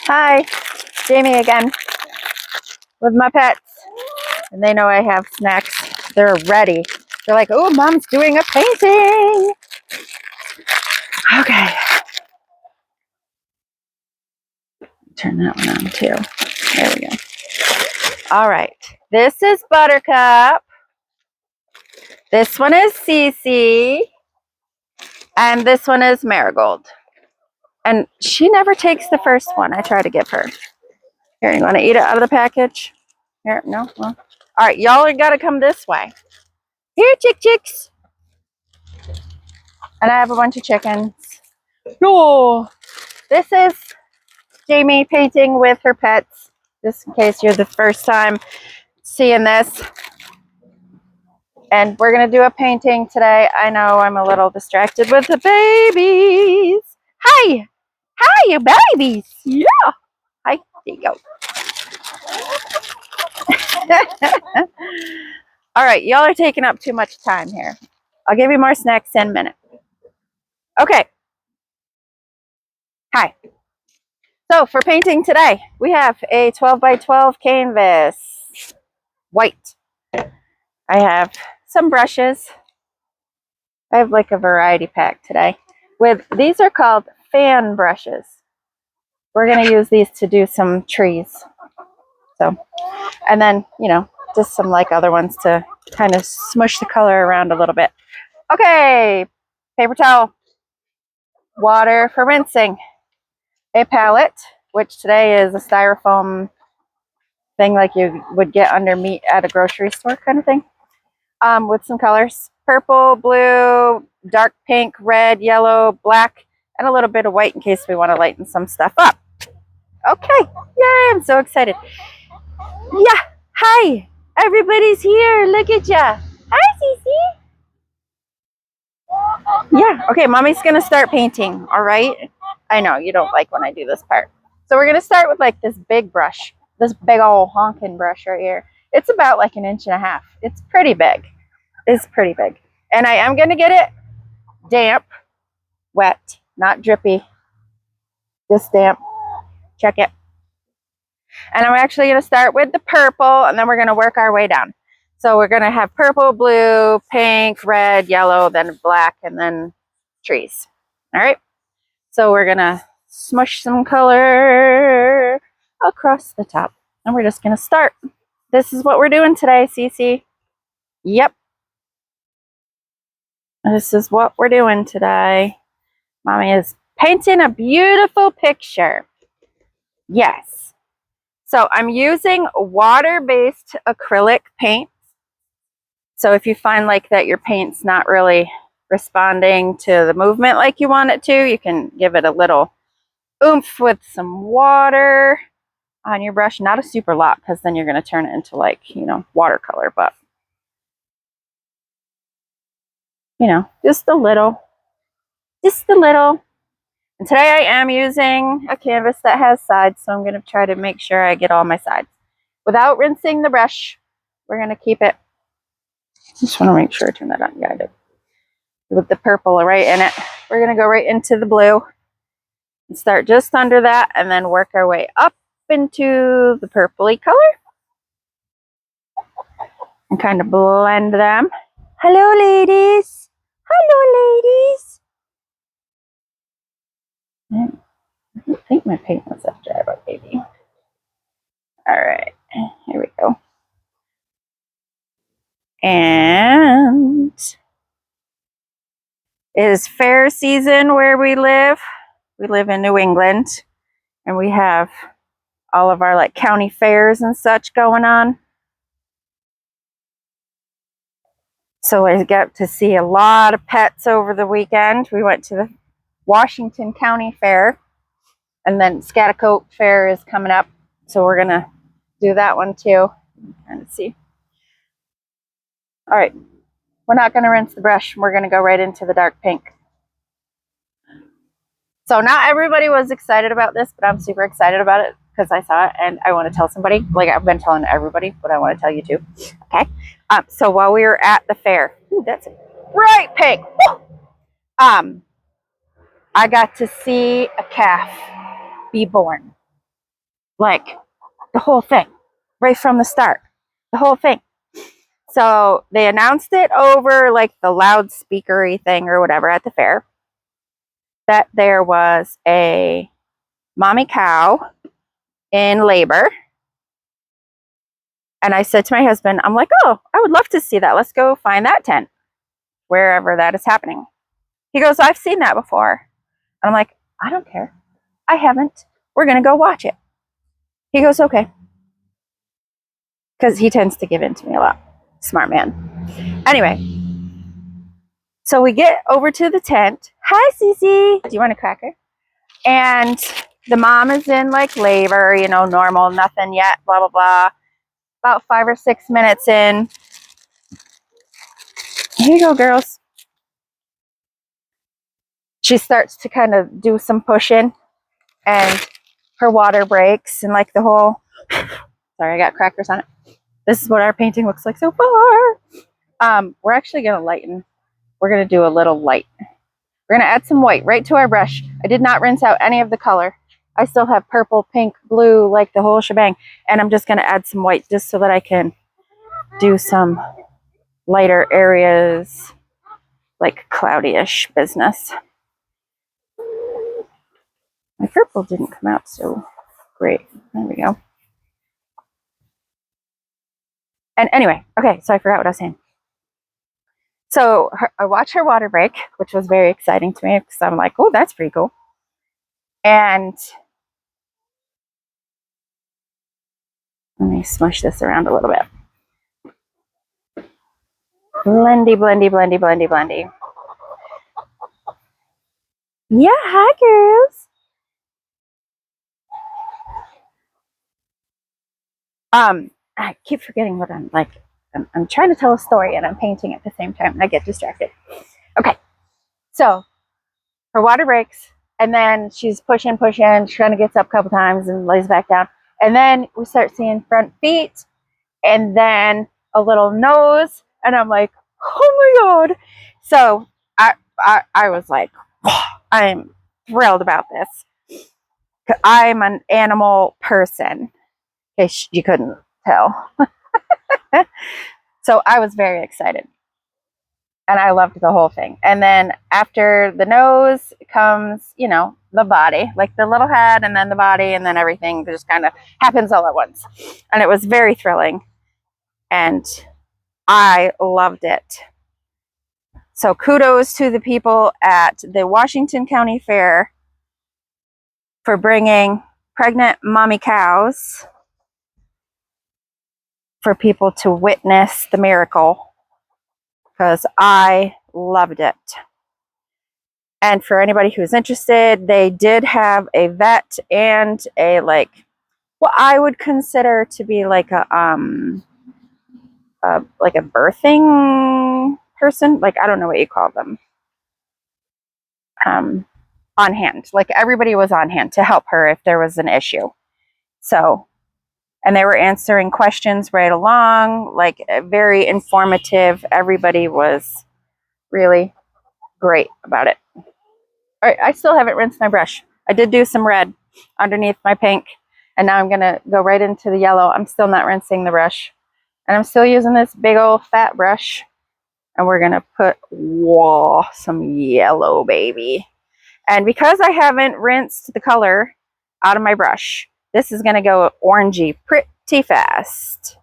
Hi, Jamie again with my pets. And they know I have snacks. They're ready. They're like, oh, mom's doing a painting. Okay. Turn that one on too. There we go. All right. This is Buttercup. This one is Cece. And this one is Marigold. And she never takes the first one I try to give her. Here, you want to eat it out of the package? Here, no? Well. All right, y'all got to come this way. Here, chicks. And I have a bunch of chickens. Oh, this is Jamie painting with her pets. Just in case you're the first time seeing this. And we're going to do a painting today. I know I'm a little distracted with the babies. Hi. Hi, you babies. Yeah. Hi. There you go. All right. Y'all are taking up too much time here. I'll give you more snacks in a minute. Okay. Hi. So for painting today, we have a 12 by 12 canvas. White. I have some brushes. I have like a variety pack today. These are called fan brushes. We're going to use these to do some trees. So, and then, you know, just some like other ones to kind of smush the color around a little bit. Okay, paper towel, water for rinsing, a palette, which today is a styrofoam thing like you would get under meat at a grocery store kind of thing, with some colors, purple, blue, dark pink, red, yellow, black, and a little bit of white in case we want to lighten some stuff up. Okay, yay, I'm so excited. Yeah, hi, everybody's here. Look at ya. Hi, Cece. Yeah, okay, mommy's gonna start painting, all right? I know you don't like when I do this part. So we're gonna start with like this big brush, this big old honking brush right here. It's about like 1.5 inches. It's pretty big. It's pretty big. And I am gonna get it damp, wet, not drippy, just damp. Check it. And I'm actually going to start with the purple, and then we're going to work our way down. So we're going to have purple, blue, pink, red, yellow, then black, and then trees. All right. So we're going to smush some color across the top. And we're just going to start. This is what we're doing today, Cece. Yep. This is what we're doing today. Mommy is painting a beautiful picture. Yes. So I'm using water-based acrylic paint. So if you find like that your paint's not really responding to the movement like you want it to, you can give it a little oomph with some water on your brush. Not a super lot, because then you're going to turn it into like, you know, watercolor, but you know, just a little. And today I am using a canvas that has sides, so I'm going to try to make sure I get all my sides. Without rinsing the brush, we're going to keep it. Just want to make sure I turn that on. Yeah, I did. With the purple right in it. We're going to go right into the blue and start just under that, and then work our way up into the purpley color and kind of blend them. Hello, ladies. Hello, ladies. I don't think my paint was that dry, but maybe. All right, here we go. And it is fair season where we live. We live in New England, and we have all of our like county fairs and such going on. So I got to see a lot of pets over the weekend. We went to the Washington County Fair, and then Scotticoke Fair is coming up. So we're going to do that one too. And see. All right. We're not going to rinse the brush. We're going to go right into the dark pink. So not everybody was excited about this, but I'm super excited about it because I saw it and I want to tell somebody. Like I've been telling everybody, but I want to tell you too. Okay. So while we were at the fair, that's a bright pink. I got to see a calf. be born. Like the whole thing, right from the start, the whole thing. So they announced it over like the loudspeakery thing or whatever at the fair that there was a mommy cow in labor. And I said to my husband, I'm like, oh, I would love to see that. Let's go find that tent, wherever that is happening. He goes, I've seen that before. And I'm like, I don't care. I haven't. We're going to go watch it. He goes, okay. Because he tends to give in to me a lot. Smart man. Anyway, so we get over to the tent. Hi, Cece. Do you want a cracker? And the mom is in like labor, you know, normal, nothing yet, blah, blah, blah. About 5 or 6 minutes in. Here you go, girls. She starts to kind of do some pushing and her water breaks and like the whole, sorry, I got crackers on it. This is what our painting looks like so far. We're actually going to lighten. We're going to do a little light. We're going to add some white right to our brush. I did not rinse out any of the color. I still have purple, pink, blue, like the whole shebang. And I'm just going to add some white just so that I can do some lighter areas, like cloudy-ish business. My purple didn't come out so great. There we go. And anyway, okay, so I forgot what I was saying. So I watched her water break, which was very exciting to me because I'm like, oh, that's pretty cool. And let me smush this around a little bit. Blendy, blendy, blendy, blendy, blendy. Yeah, hi, girls. I keep forgetting what I'm like. I'm trying to tell a story and I'm painting at the same time and I get distracted. Okay, so her water breaks and then she's pushing, she kind of gets up a couple times and lays back down. And then we start seeing front feet and then a little nose. And I'm like, oh my God. So I was like, oh, I'm thrilled about this. I'm an animal person, in case you couldn't tell. So I was very excited. And I loved the whole thing. And then after the nose comes, you know, the body, like the little head and then the body and then everything just kind of happens all at once. And it was very thrilling. And I loved it. So kudos to the people at the Washington County Fair for bringing pregnant mommy cows for people to witness the miracle, because I loved it. And for anybody who's interested, they did have a vet and a like what I would consider to be like a birthing person. Like, I don't know what you call them. On hand. Like, everybody was on hand to help her if there was an issue. So, and they were answering questions right along, like very informative. Everybody was really great about it. All right, I still haven't rinsed my brush. I did do some red underneath my pink, and now I'm going to go right into the yellow. I'm still not rinsing the brush. And I'm still using this big old fat brush. And we're going to put, whoa, some yellow, baby. And because I haven't rinsed the color out of my brush, this is going to go orangey pretty fast.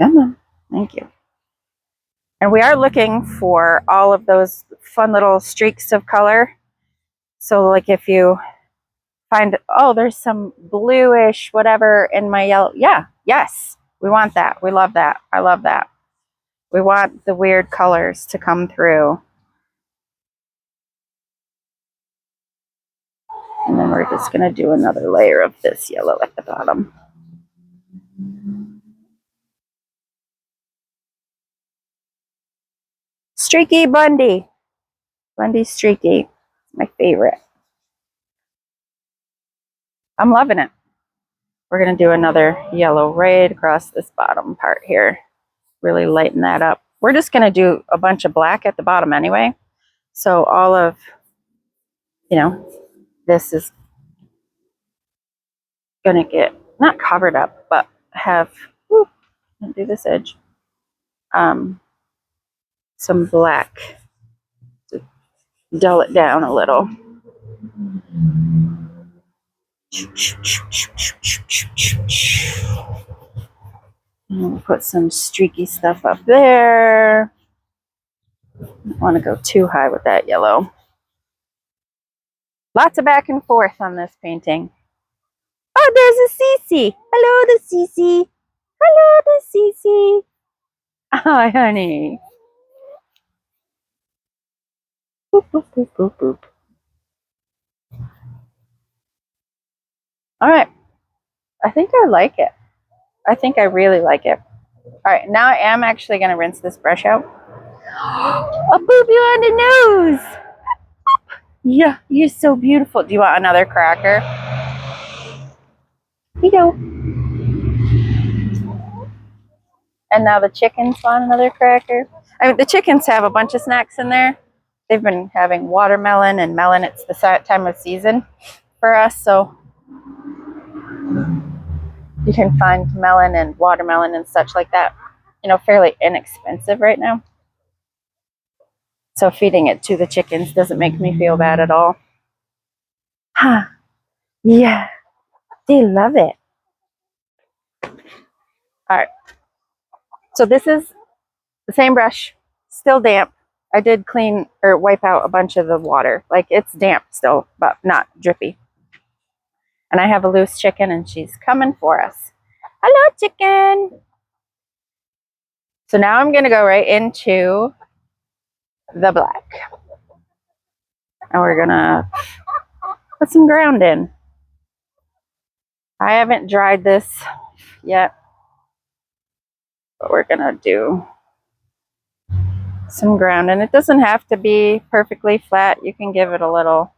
Come on. Thank you. And we are looking for all of those fun little streaks of color. So like if you find, oh, there's some bluish whatever in my yellow. Yeah, yes, we want that. We love that. I love that. We want the weird colors to come through. And then we're just going to do another layer of this yellow at the bottom. Streaky Bundy. Bundy Streaky. My favorite. I'm loving it. We're going to do another yellow right across this bottom part here. Really lighten that up. We're just going to do a bunch of black at the bottom anyway. So all of you know, this is gonna get not covered up, but have do this edge, some black to dull it down a little. And we'll put some streaky stuff up there. Don't want to go too high with that yellow. Lots of back and forth on this painting. Oh, there's a Cece. Hello, the Cece. Hello, the Cece. Hi, honey. Boop, boop, boop, boop, boop. All right. I think I like it. I think I really like it. All right, now I am actually going to rinse this brush out. A poopy on the nose. Yeah, you're so beautiful. Do you want another cracker? You go. And now the chickens want another cracker. I mean, the chickens have a bunch of snacks in there. They've been having watermelon and melon. It's the time of season for us, so you can find melon and watermelon and such like that, you know, fairly inexpensive right now. So feeding it to the chickens doesn't make me feel bad at all. Huh. Yeah. They love it. All right. So this is the same brush, still damp. I did clean or wipe out a bunch of the water. Like, it's damp still, but not drippy. And I have a loose chicken and she's coming for us. Hello, chicken. So now I'm going to go right into the black. And we're going to put some ground in. I haven't dried this yet, but we're going to do some ground. And it doesn't have to be perfectly flat. You can give it a little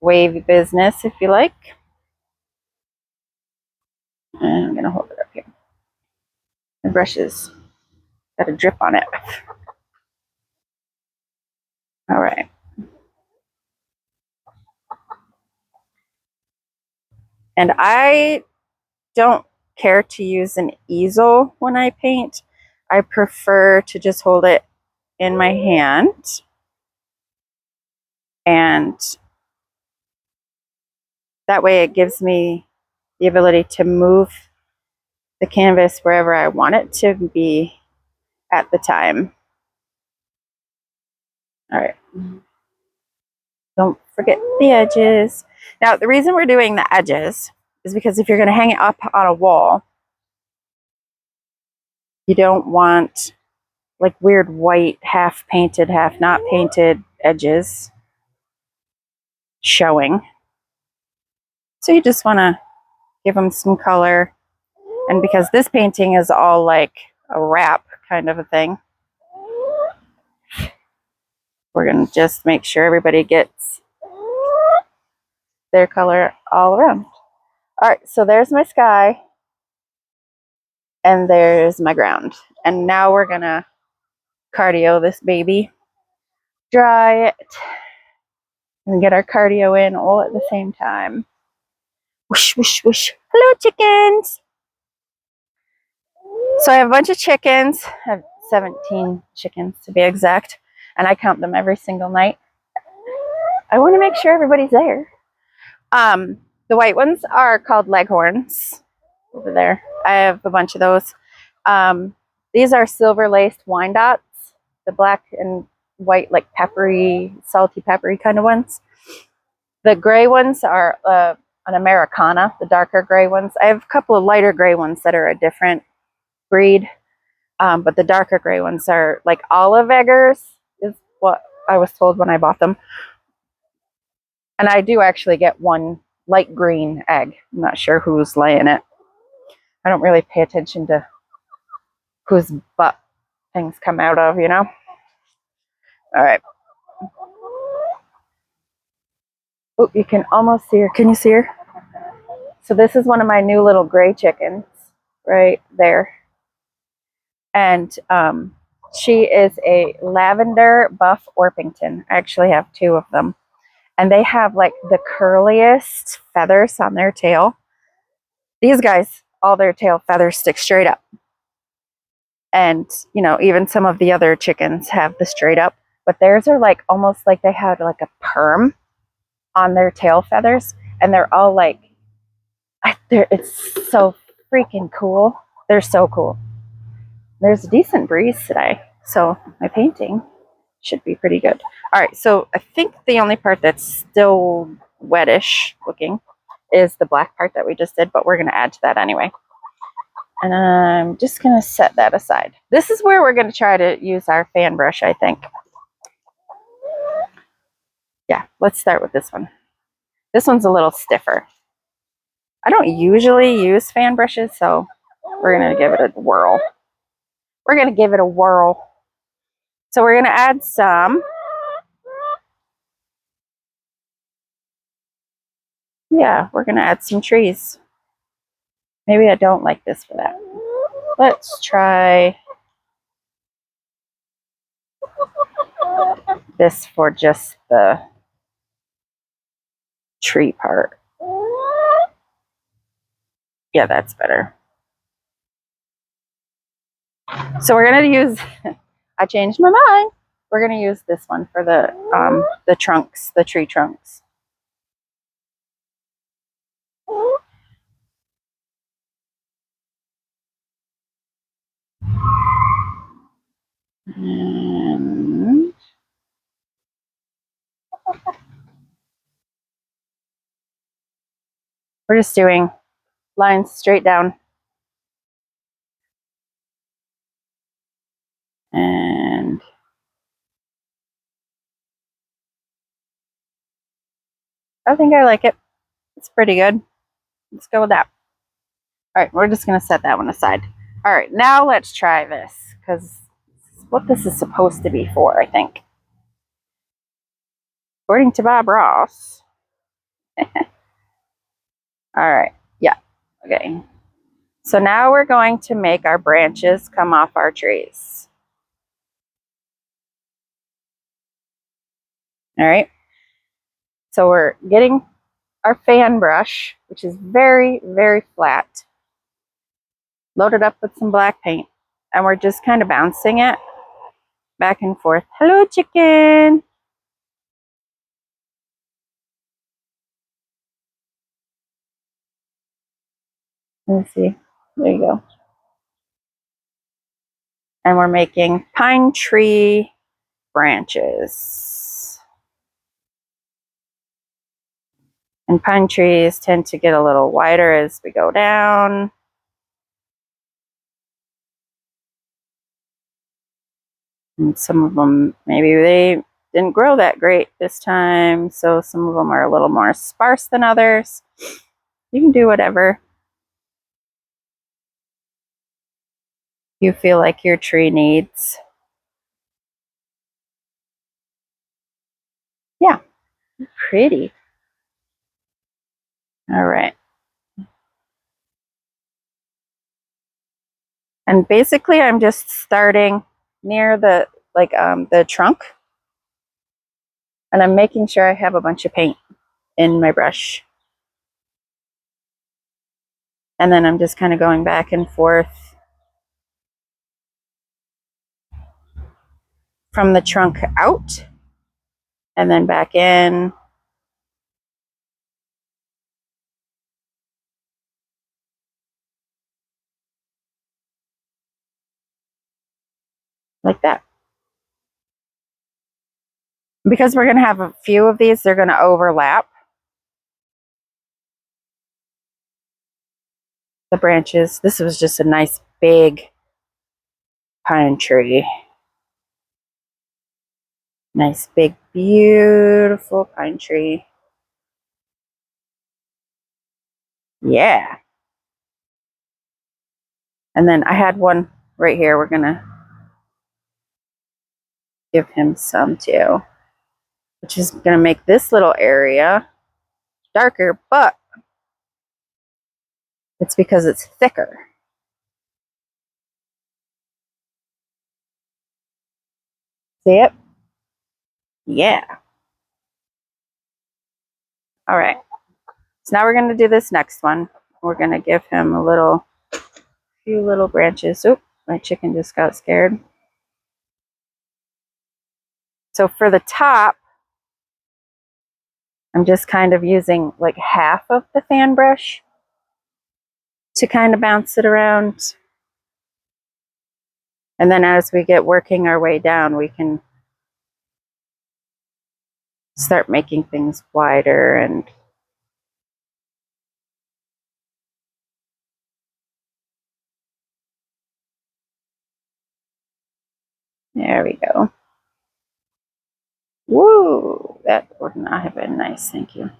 wavy business if you like. And I'm going to hold it up here. The brush has got a drip on it. All right. And I don't care to use an easel when I paint. I prefer to just hold it in my hand. And that way it gives me the ability to move the canvas wherever I want it to be at the time. All right. Don't forget the edges. Now, the reason we're doing the edges is because if you're going to hang it up on a wall, you don't want like weird white, half painted, half not painted edges showing. So you just want to give them some color. And because this painting is all like a wrap kind of a thing, we're going to just make sure everybody gets their color all around. All right, so there's my sky. And there's my ground. And now we're going to cardio this baby. Dry it. And get our cardio in all at the same time. Whoosh, whoosh, whoosh. Hello, chickens. So I have a bunch of chickens. I have 17 chickens to be exact. And I count them every single night. I want to make sure everybody's there. The white ones are called leghorns over there. I have a bunch of those. These are silver laced Wyandottes. The black and white, like peppery, salty peppery kind of ones. The gray ones are an Americana, the darker gray ones. I have a couple of lighter gray ones that are a different breed. But the darker gray ones are like olive eggers, is what I was told when I bought them. And I do actually get one light green egg. I'm not sure who's laying it. I don't really pay attention to whose butt things come out of, you know? All right. Oh, you can almost see her. Can you see her? So this is one of my new little gray chickens right there. And she is a lavender buff Orpington. I actually have two of them. and they have like the curliest feathers on their tail. These guys, all their tail feathers stick straight up. And, you know, even some of the other chickens have the straight up, but theirs are like almost like they had like a perm on their tail feathers, and they're all like, it's so freaking cool. They're so cool. There's a decent breeze today, so my painting should be pretty good. All right, so I think the only part that's still wettish looking is the black part that we just did, but we're going to add to that anyway. And I'm just going to set that aside. This is where we're going to try to use our fan brush, I think. Yeah, let's start with this one. This one's a little stiffer. I don't usually use fan brushes, so we're going to give it a whirl. We're going to give it a whirl. So we're going to add some. Yeah, we're going to add some trees. Maybe I don't like this for that. Let's try this for just the tree part. Yeah, that's better. So we're going to use, I changed my mind. We're going to use this one for the trunks, the tree trunks. And we're just doing lines straight down. And I think I like it. It's pretty good. Let's go with that. All right, we're just going to set that one aside. All right, now let's try this, because this is what this is supposed to be for, I think. According to Bob Ross. All right, yeah, okay. So now we're going to make our branches come off our trees. All right. So we're getting our fan brush, which is very, very flat, loaded up with some black paint, and we're just kind of bouncing it back and forth. Hello, chicken. Let's see. There you go. And we're making pine tree branches. And pine trees tend to get a little wider as we go down. And some of them, maybe they didn't grow that great this time, so some of them are a little more sparse than others. You can do whatever you feel like your tree needs. Yeah, pretty. All right. And basically I'm just starting near the the trunk, and I'm making sure I have a bunch of paint in my brush. And then I'm just kind of going back and forth from the trunk out and then back in. Like that. Because we're going to have a few of these, they're going to overlap the branches. This was just a nice big pine tree. Nice big beautiful pine tree. Yeah. And then I had one right here. We're going to give him some too, which is going to make this little area darker, but it's because it's thicker. See it? Yeah. All right. So now we're going to do this next one. We're going to give him a few little branches. Oop, my chicken just got scared. So for the top, I'm just kind of using like half of the fan brush to kind of bounce it around. And then as we get working our way down, we can start making things wider and there we go. Woo! That would not have been nice, thank you.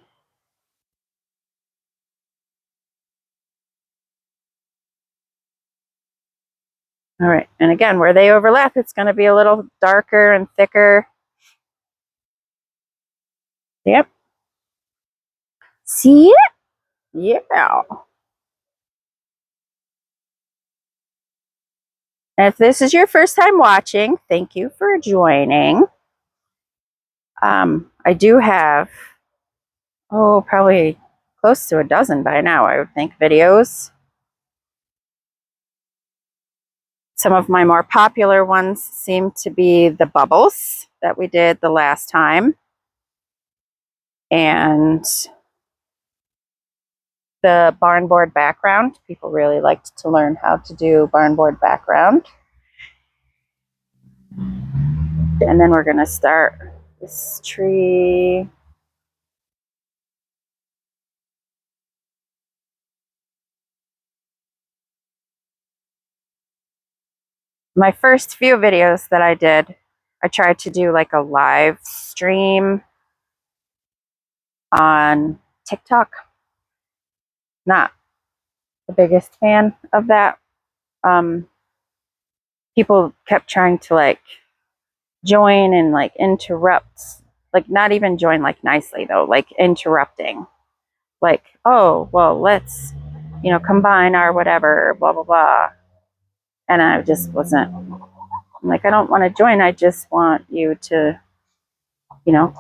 All right, and again, where they overlap, it's going to be a little darker and thicker. Yep. See it? Yeah. And if this is your first time watching, thank you for joining. I do have, probably close to a dozen by now, I would think, videos. Some of my more popular ones seem to be the bubbles that we did the last time. And the barn board background. People really liked to learn how to do barn board background. And then we're going to start this tree. My first few videos that I did, I tried to do like a live stream on TikTok. Not the biggest fan of that. People kept trying to like join and like interrupt, like not even join like nicely though, like interrupting. Like, oh, well, let's, combine our whatever, blah, blah, blah. And I just wasn't, I'm like, I don't want to join. I just want you to,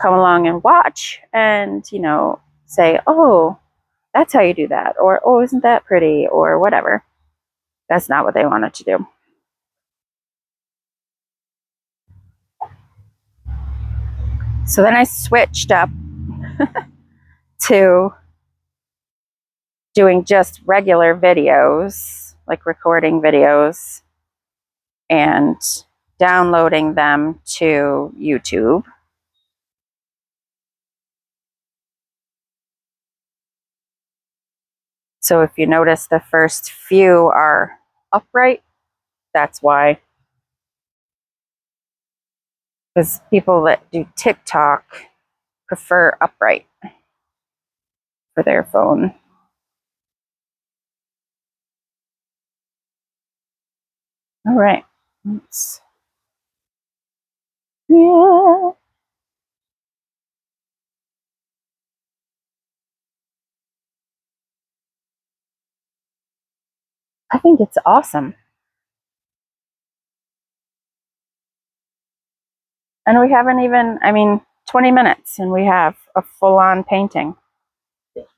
come along and watch and, say, oh, that's how you do that. Or, oh, isn't that pretty? Or whatever. That's not what they wanted to do. So then I switched up to doing just regular videos, like recording videos and downloading them to YouTube. So if you notice the first few are upright, that's why. Because people that do TikTok prefer upright for their phone. All right. Yeah. I think it's awesome. And we haven't even, 20 minutes and we have a full-on painting.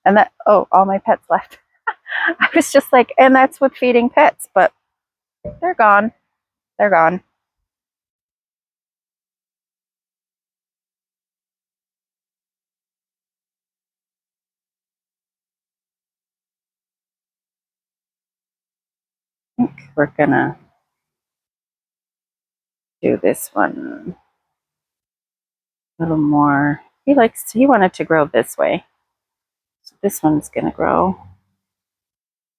And that, all my pets left. I was just like, and that's with feeding pets, but they're gone. They're gone. I think we're gonna do this one a little more. He wanted to grow this way. So this one's gonna grow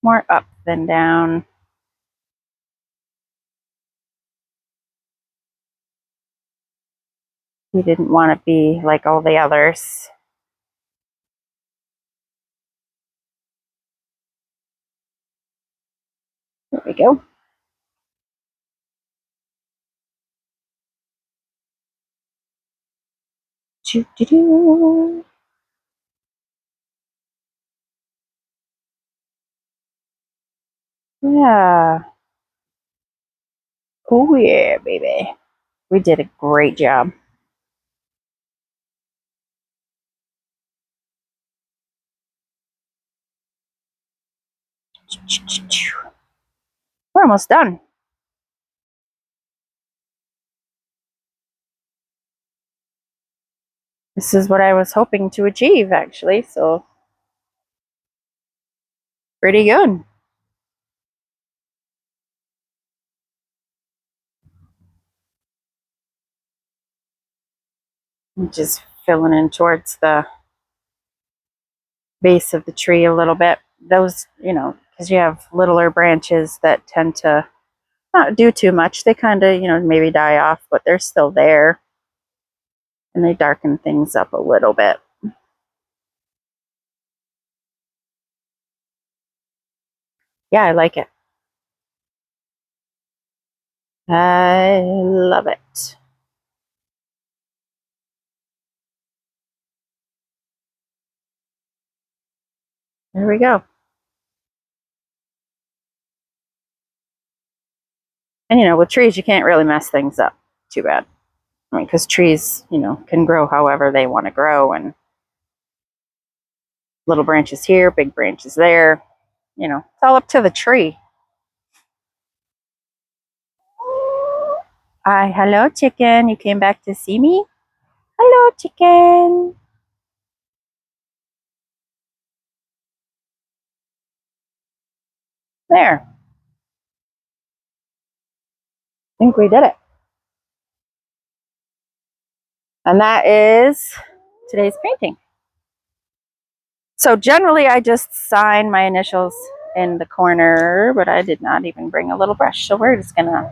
more up than down. He didn't want to be like all the others. There we go. Choo-doo-doo. Yeah. Oh yeah, baby. We did a great job. We're almost done. This is what I was hoping to achieve, actually, so pretty good. I'm just filling in towards the base of the tree a little bit. Those, because you have littler branches that tend to not do too much. They kind of, maybe die off, but they're still there. And they darken things up a little bit. Yeah, I like it. I love it. There we go. And with trees, you can't really mess things up too bad. I mean, because trees, can grow however they want to grow, and little branches here, big branches there. It's all up to the tree. Hi, hello, chicken. You came back to see me? Hello, chicken. There. I think we did it. And that is today's painting. So generally I just sign my initials in the corner, but I did not even bring a little brush. So we're just gonna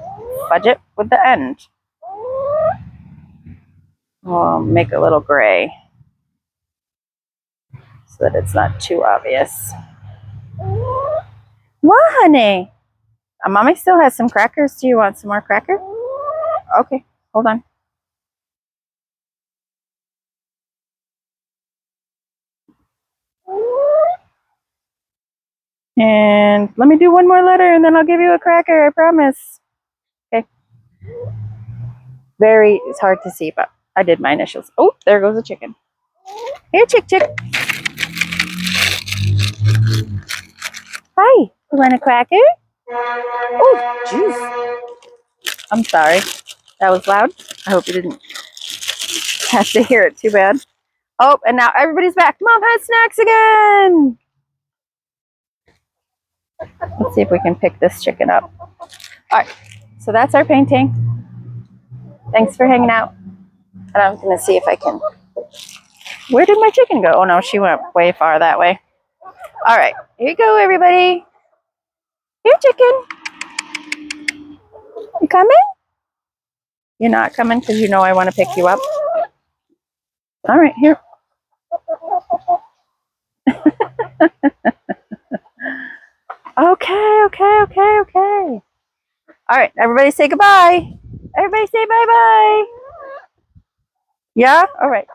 fudge it with the end. We'll make a little gray so that it's not too obvious. What, honey? Mommy still has some crackers. Do you want some more crackers? Okay, hold on. And let me do one more letter and then I'll give you a cracker, I promise. Okay. It's hard to see, but I did my initials. Oh, there goes a chicken. Here, chick. Hi, you want a cracker? Oh, jeez. I'm sorry. That was loud. I hope you didn't have to hear it too bad. Oh, and now everybody's back. Mom has snacks again. Let's see if we can pick this chicken up. All right, so that's our painting. Thanks for hanging out. And I'm going to see if I can... Where did my chicken go? Oh, no, she went way far that way. All right, here you go, everybody. Here, chicken. You coming? You're not coming because you know I want to pick you up? All right, here. Okay. All right, everybody say goodbye. Everybody say bye-bye. Yeah? All right.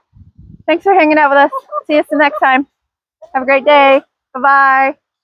Thanks for hanging out with us. See us the next time. Have a great day. Bye-bye.